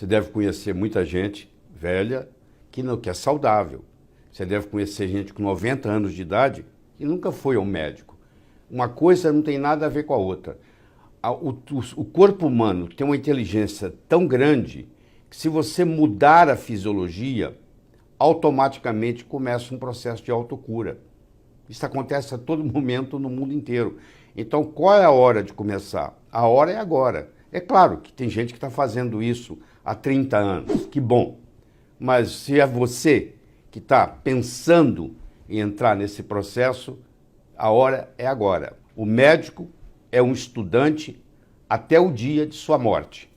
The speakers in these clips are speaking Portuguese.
deve conhecer muita gente velha que é saudável. Você deve conhecer gente com 90 anos de idade que nunca foi ao médico. Uma coisa não tem nada a ver com a outra. O corpo humano tem uma inteligência tão grande que se você mudar a fisiologia, automaticamente começa um processo de autocura. Isso acontece a todo momento no mundo inteiro. Então, qual é a hora de começar? A hora é agora. É claro que tem gente que está fazendo isso há 30 anos, que bom. Mas se é você que está pensando em entrar nesse processo, a hora é agora. O médico é um estudante até o dia de sua morte.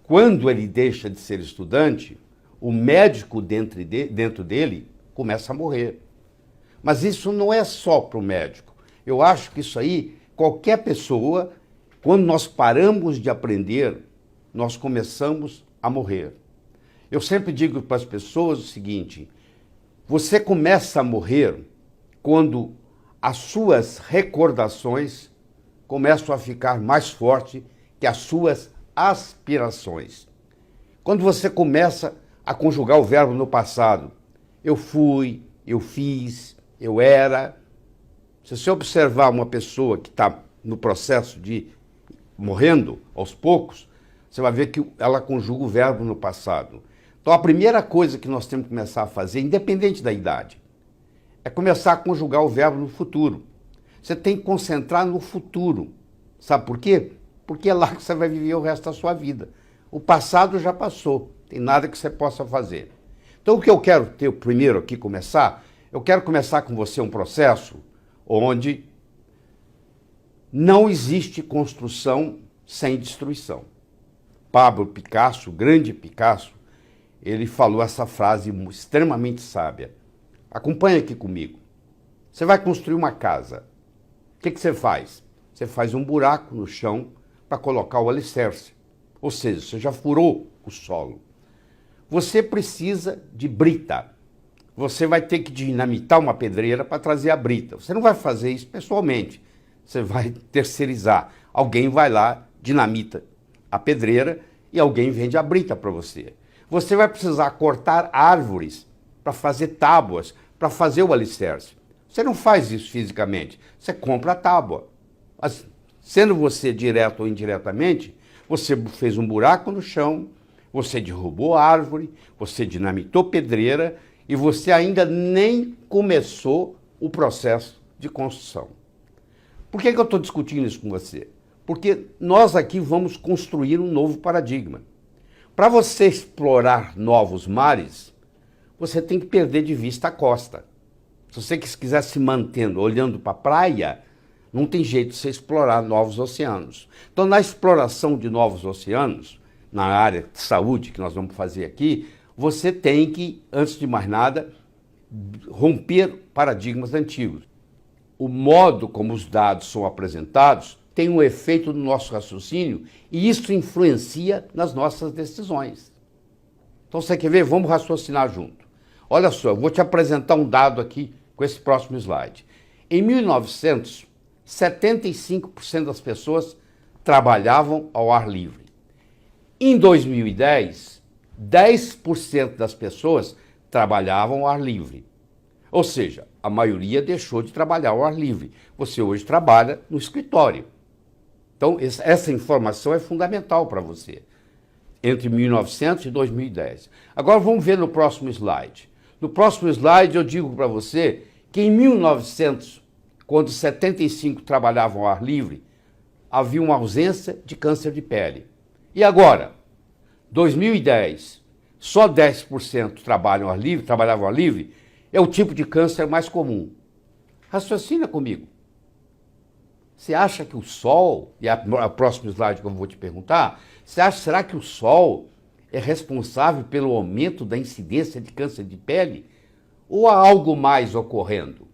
Quando ele deixa de ser estudante, o médico dentro dele começa a morrer. Mas isso não é só para o médico. Eu acho que isso aí, qualquer pessoa, quando nós paramos de aprender, nós começamos a morrer. Eu sempre digo para as pessoas o seguinte: você começa a morrer quando as suas recordações começam a ficar mais fortes que as suas aspirações. Quando você começa a conjugar o verbo no passado, eu fui, eu fiz, eu era. Se você observar uma pessoa que está no processo de morrendo aos poucos, você vai ver que ela conjuga o verbo no passado. Então a primeira coisa que nós temos que começar a fazer, independente da idade, é começar a conjugar o verbo no futuro. Você tem que concentrar no futuro. Sabe por quê? Porque é lá que você vai viver o resto da sua vida. O passado já passou, tem nada que você possa fazer. Então o que eu quero ter primeiro aqui começar, eu quero começar com você um processo onde não existe construção sem destruição. Pablo Picasso, o grande Picasso, ele falou essa frase extremamente sábia. Acompanha aqui comigo. Você vai construir uma casa. O que você faz? Você faz um buraco no chão para colocar o alicerce. Ou seja, você já furou o solo. Você precisa de brita. Você vai ter que dinamitar uma pedreira para trazer a brita. Você não vai fazer isso pessoalmente. Você vai terceirizar. Alguém vai lá, dinamita a pedreira e alguém vende a brita para você. Você vai precisar cortar árvores para fazer tábuas, para fazer o alicerce. Você não faz isso fisicamente, você compra a tábua. Mas, sendo você direto ou indiretamente, você fez um buraco no chão, você derrubou a árvore, você dinamitou pedreira e você ainda nem começou o processo de construção. Por que eu estou discutindo isso com você? Porque nós aqui vamos construir um novo paradigma. Para você explorar novos mares, você tem que perder de vista a costa. Se você quiser se mantendo olhando para a praia, não tem jeito de você explorar novos oceanos. Então, na exploração de novos oceanos, na área de saúde que nós vamos fazer aqui, você tem que, antes de mais nada, romper paradigmas antigos. O modo como os dados são apresentados tem um efeito no nosso raciocínio e isso influencia nas nossas decisões. Então, você quer ver? Vamos raciocinar junto. Olha só, eu vou te apresentar um dado aqui com esse próximo slide. Em 1900, 75% das pessoas trabalhavam ao ar livre. Em 2010, 10% das pessoas trabalhavam ao ar livre. Ou seja, a maioria deixou de trabalhar ao ar livre. Você hoje trabalha no escritório. Então, essa informação é fundamental para você, entre 1900 e 2010. Agora, vamos ver no próximo slide. No próximo slide, eu digo para você que em 1900, quando 75% trabalhavam ao ar livre, havia uma ausência de câncer de pele. E agora, 2010, só 10% trabalhavam ao ar livre, é o tipo de câncer mais comum. Raciocina comigo. Você acha que o sol, e a próximo slide que eu vou te perguntar, será que o sol é responsável pelo aumento da incidência de câncer de pele? Ou há algo mais ocorrendo?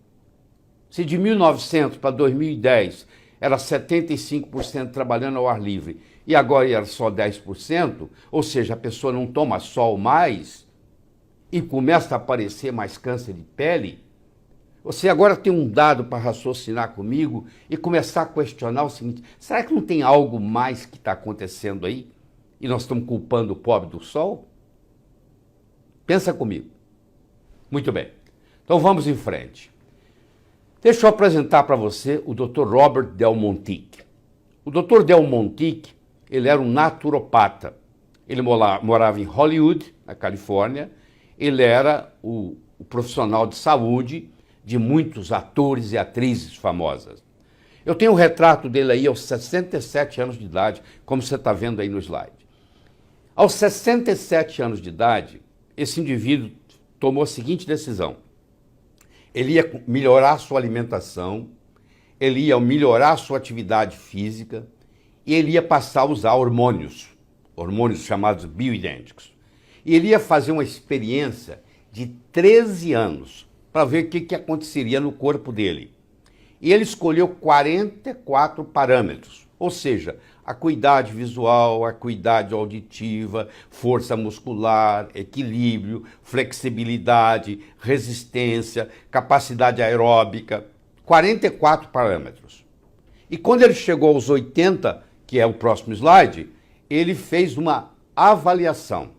Se de 1900 para 2010 era 75% trabalhando ao ar livre e agora era só 10%, ou seja, a pessoa não toma sol mais e começa a aparecer mais câncer de pele, Você agora tem um dado para raciocinar comigo e começar a questionar o seguinte: será que não tem algo mais que está acontecendo aí? E nós estamos culpando o pobre do sol? Pensa comigo. Muito bem. Então vamos em frente. Deixa eu apresentar para você o Dr. Robert Del Montique. O Dr. Del Montique, ele era um naturopata. Ele morava em Hollywood, na Califórnia. Ele era o profissional de saúde de muitos atores e atrizes famosas. Eu tenho um retrato dele aí aos 67 anos de idade, como você está vendo aí no slide. Aos 67 anos de idade, esse indivíduo tomou a seguinte decisão. Ele ia melhorar a sua alimentação, ele ia melhorar a sua atividade física e ele ia passar a usar hormônios chamados bioidênticos. E ele ia fazer uma experiência de 13 anos para ver o que aconteceria no corpo dele. E ele escolheu 44 parâmetros, ou seja, acuidade visual, acuidade auditiva, força muscular, equilíbrio, flexibilidade, resistência, capacidade aeróbica, 44 parâmetros. E quando ele chegou aos 80, que é o próximo slide, ele fez uma avaliação.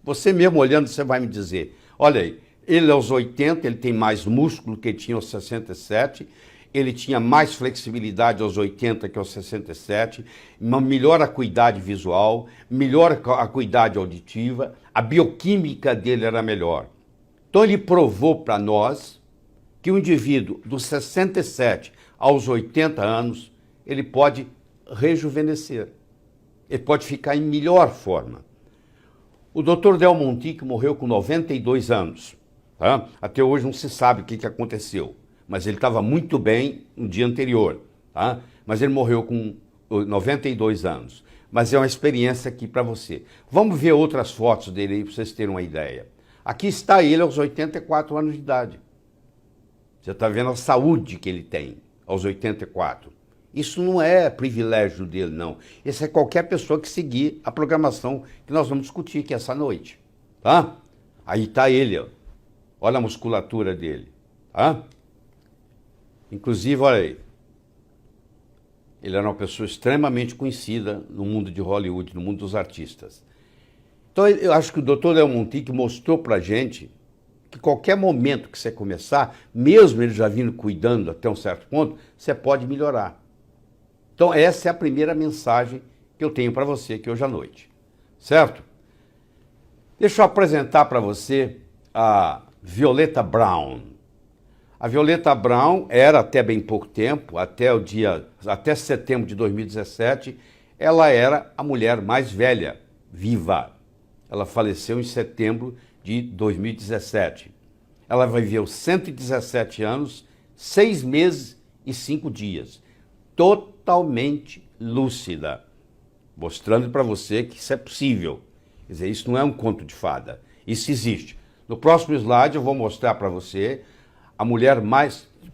Você mesmo olhando, você vai me dizer, olha aí, ele aos 80, ele tem mais músculo que ele tinha aos 67, ele tinha mais flexibilidade aos 80 que aos 67, uma melhor acuidade visual, melhor acuidade auditiva, a bioquímica dele era melhor. Então ele provou para nós que o indivíduo dos 67 aos 80 anos, ele pode rejuvenescer, ele pode ficar em melhor forma. O Dr. Del Montique morreu com 92 anos. Tá? Até hoje não se sabe o que aconteceu. Mas ele estava muito bem no dia anterior, tá? Mas ele morreu com 92 anos. Mas é uma experiência aqui para você. Vamos ver outras fotos dele aí para vocês terem uma ideia. Aqui está ele aos 84 anos de idade. Você está vendo a saúde que ele tem aos 84. Isso não é privilégio dele, não. Isso é qualquer pessoa que seguir a programação que nós vamos discutir aqui essa noite, tá? Aí está ele, ó. Olha a musculatura dele, tá? Inclusive, olha aí, ele era uma pessoa extremamente conhecida no mundo de Hollywood, no mundo dos artistas. Então, eu acho que o Dr. Del Montique mostrou pra gente que qualquer momento que você começar, mesmo ele já vindo cuidando até um certo ponto, você pode melhorar. Então, essa é a primeira mensagem que eu tenho para você aqui hoje à noite, certo? Deixa eu apresentar para você a Violeta Brown. A Violeta Brown era, até bem pouco tempo, até setembro de 2017, ela era a mulher mais velha viva. Ela faleceu em setembro de 2017. Ela viveu 117 anos, 6 meses e 5 dias. Totalmente lúcida. Mostrando para você que isso é possível. Quer dizer, isso não é um conto de fada. Isso existe. No próximo slide eu vou mostrar para você a mulher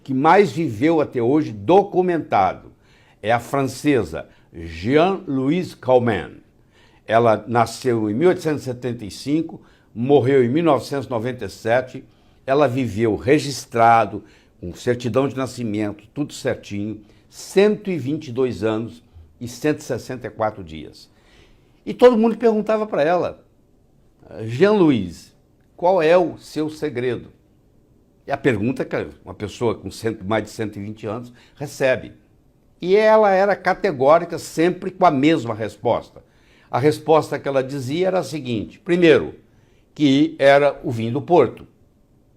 que mais viveu até hoje documentado. É a francesa Jeanne-Louise Calment. Ela nasceu em 1875, morreu em 1997. Ela viveu registrado, com certidão de nascimento, tudo certinho, 122 anos e 164 dias. E todo mundo perguntava para ela, Jean-Louise, qual é o seu segredo? É a pergunta que uma pessoa com mais de 120 anos recebe. E ela era categórica, sempre com a mesma resposta. A resposta que ela dizia era a seguinte: primeiro, que era o vinho do Porto,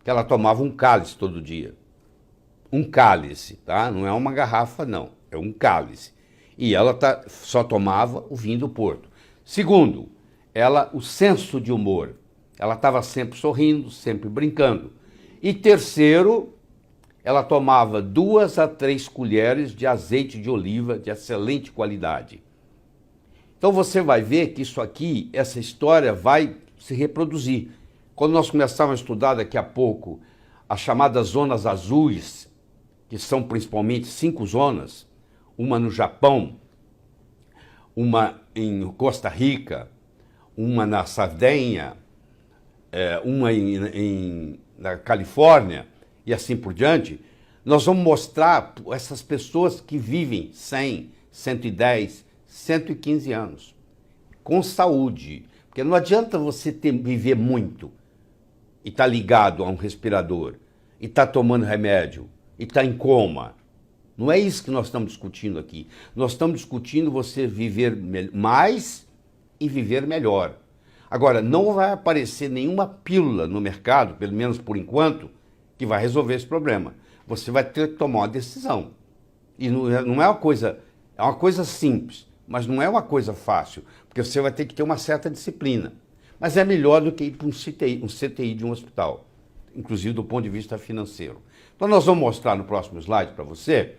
que ela tomava um cálice todo dia. Um cálice, tá? Não é uma garrafa, não. É um cálice. E ela só tomava o vinho do Porto. Segundo, o senso de humor. Ela estava sempre sorrindo, sempre brincando. E terceiro, ela tomava 2 a 3 colheres de azeite de oliva de excelente qualidade. Então você vai ver que isso aqui, essa história vai se reproduzir. Quando nós começarmos a estudar daqui a pouco as chamadas zonas azuis, que são principalmente 5 zonas, uma no Japão, uma em Costa Rica, uma na Sardenha, uma na Califórnia, e assim por diante, nós vamos mostrar essas pessoas que vivem 100, 110, 115 anos, com saúde. Porque não adianta você viver muito e estar ligado a um respirador, e estar tomando remédio, e estar em coma. Não é isso que nós estamos discutindo aqui. Nós estamos discutindo você viver mais e viver melhor. Agora, não vai aparecer nenhuma pílula no mercado, pelo menos por enquanto, que vai resolver esse problema. Você vai ter que tomar uma decisão. E não é uma coisa simples, mas não é uma coisa fácil, porque você vai ter que ter uma certa disciplina. Mas é melhor do que ir para um CTI de um hospital, inclusive do ponto de vista financeiro. Então nós vamos mostrar no próximo slide para você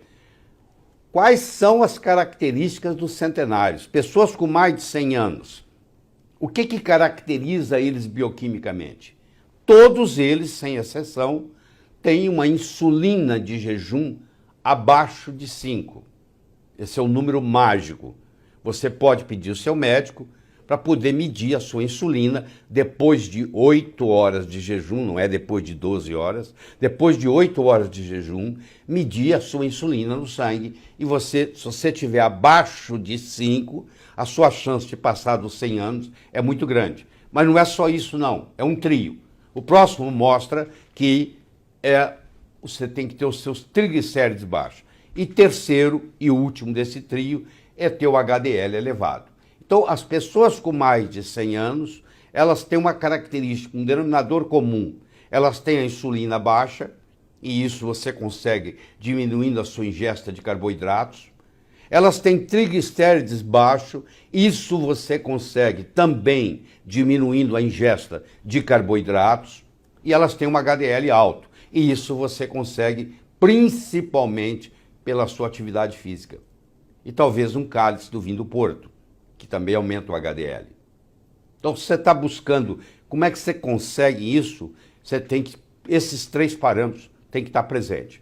quais são as características dos centenários, pessoas com mais de 100 anos. O que caracteriza eles bioquimicamente? Todos eles, sem exceção, têm uma insulina de jejum abaixo de 5. Esse é o número mágico. Você pode pedir ao seu médico para poder medir a sua insulina depois de 8 horas de jejum, não é depois de 12 horas, depois de 8 horas de jejum, medir a sua insulina no sangue e você, se você estiver abaixo de 5, a sua chance de passar dos 100 anos é muito grande. Mas não é só isso não, é um trio. O próximo mostra que você tem que ter os seus triglicérides baixos. E terceiro e último desse trio é ter o HDL elevado. Então, as pessoas com mais de 100 anos, elas têm uma característica, um denominador comum. Elas têm a insulina baixa, e isso você consegue diminuindo a sua ingesta de carboidratos. Elas têm triglicérides baixo, isso você consegue também diminuindo a ingesta de carboidratos. E elas têm um HDL alto, e isso você consegue principalmente pela sua atividade física. E talvez um cálice do vinho do Porto, que também aumenta o HDL. Então, se você está buscando como é que você consegue isso, você tem que, esses 3 parâmetros têm que estar presentes.